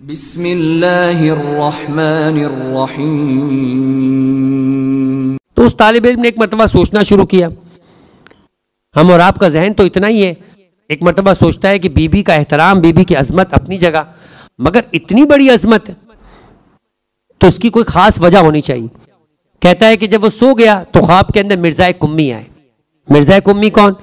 बिस्मिल्लाहिर्रहमानिर्रहीम। तो उस तालिब इल्म ने एक मरतबा सोचना शुरू किया। हम और आपका जहन तो इतना ही है, एक मरतबा सोचता है कि बीबी का एहतराम, बीबी की अजमत अपनी जगह, मगर इतनी बड़ी अजमत है तो उसकी कोई खास वजह होनी चाहिए। कहता है कि जब वो सो गया तो ख्वाब के अंदर मिर्ज़ा कुम्मी आए। मिर्ज़ा कुम्मी कौन?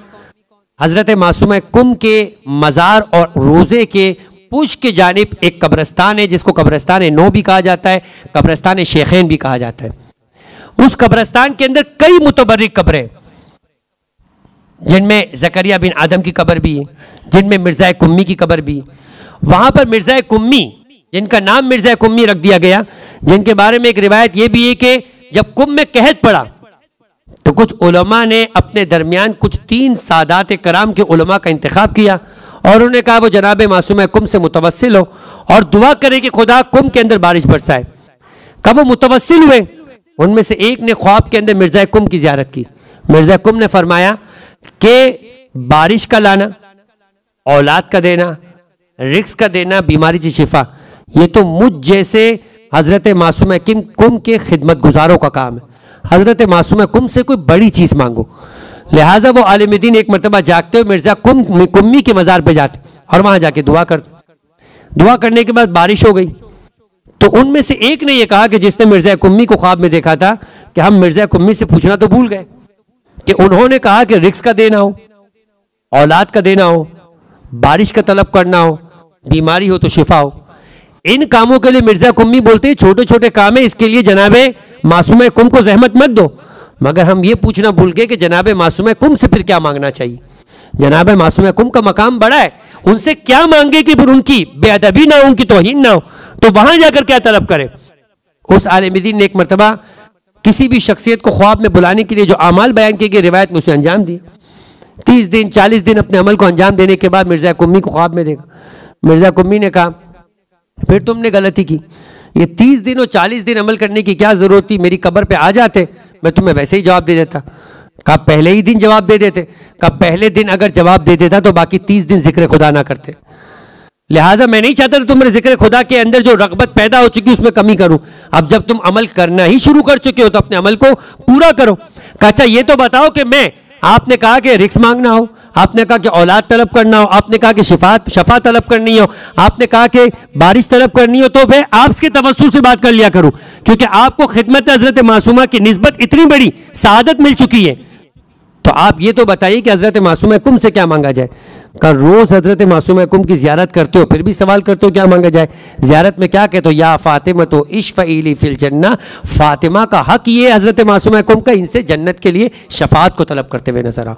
हजरत मासूमा कुम के मज़ार और रोज़े के पुश के जानिब एक कब्रस्तान है जिसको कब्रस्तान नो भी कहा जाता है, कब्रस्तान शेखैन भी कहा जाता है। उस कब्रस्तान के अंदर कई मुतबर्रिक कब्रें, जिनमें ज़करिया बिन आदम की कब्र भी है, जिनमें मिर्ज़ा कुम्मी की कब्र भी है। वहां पर मिर्ज़ा कुम्मी, जिनका नाम मिर्ज़ा कुम्मी रख दिया गया, जिनके बारे में एक रिवायत यह भी है कि जब कुम में कहत पड़ा तो कुछ उलमा ने अपने दरमियान कुछ 3 सादात कराम के उलमा का इंतखाब किया और उन्होंने कहा वो जनाब मासूम कुम से मुतवस्सिल हो और दुआ करे कि खुदा कुम के अंदर बारिश बरसाए। कब वो मुतवस्सिल हुए, उनमें से एक ने ख्वाब के अंदर मिर्ज़ा कुम की ज़ियारत की। मिर्ज़ा कुम ने फरमाया कि बारिश का लाना, औलाद का देना, रिस्क का देना, बीमारी से शिफा, ये तो मुझ जैसे हजरत मासूम कुम के खिदमत गुजारों का काम है। हजरत मासूम कुम से कोई बड़ी चीज़ मांगो। लिहाजा वो आलिम दीन एक मरतबा जागते हुए मिर्ज़ा कुम्मी के मज़ार पे जाते और वहां जाके दुआ करते। दुआ करने के बाद बारिश हो गई तो उनमें से एक ने यह कहा कि जिसने मिर्ज़ा कुम्मी को ख्वाब में देखा था कि हम मिर्ज़ा कुम्मी से पूछना तो भूल गए कि उन्होंने कहा कि रिस्क का देना हो, औलाद का देना हो, बारिश का तलब करना हो, बीमारी हो तो शिफा हो। इन कामों के लिए मिर्ज़ा कुम्मी बोलते हैं छोटे छोटे काम है, इसके लिए जनाबे मासूम कुम को जहमत मत दो। मगर हम ये पूछना भूल गए कि जनाबे मासूम कुम से फिर क्या मांगना चाहिए। जनाबे मासूम कुम का मकाम बड़ा है, उनसे क्या मांगे कि फिर उनकी बेअदबी ना हो, उनकी तौहीन ना हो, तो वहां जाकर क्या तलब करें। उस आलिम दीन ने एक मरतबा किसी भी शख्सियत को ख्वाब में बुलाने के लिए जो अमाल बयान किए गए रिवायत में उसे अंजाम दिए। 30 दिन 40 दिन अपने अमल को अंजाम देने के बाद मिर्ज़ा कुम्मी को ख्वाब में देखा। मिर्ज़ा कुम्मी ने कहा फिर तुमने गलती की, ये 30 दिन और 40 दिन अमल करने की क्या जरूरत थी, मेरी कब्र पे आ जाते मैं तुम्हें वैसे ही जवाब दे देता। कहा पहले ही दिन जवाब दे देते। कहा पहले दिन अगर जवाब दे देता तो बाकी 30 दिन जिक्र खुदा ना करते। लिहाजा मैं नहीं चाहता तुम्हारे जिक्र खुदा के अंदर जो रगबत पैदा हो चुकी उसमें कमी करूं। अब जब तुम अमल करना ही शुरू कर चुके हो तो अपने अमल को पूरा करो। कहा अच्छा ये तो बताओ कि मैं, आपने कहा कि रिस्क मांगना हो, आपने कहा कि औलाद तलब करना हो, आपने कहा कि शफा तलब करनी हो, आपने कहा कि बारिश तलब करनी हो, तो मैं आपके तवस्सुल से बात कर लिया करूं क्योंकि आपको खिदमत हजरत मासूमा की निस्बत इतनी बड़ी सआदत मिल चुकी है। तो आप ये तो बताइए कि हजरत मासूम कुम से क्या मांगा जाए। का रोज हजरत मासूम कुम की जियारत करते हो फिर भी सवाल करते हो क्या मांगा जाए। जियारत में क्या कहते हो, या फातिमा तो इश्फ़ईली फिल जन्ना, फातिमा का हक ये हजरत मासूम कुम का, इनसे जन्नत के लिए शफाअत को तलब करते हुए नजर आओ।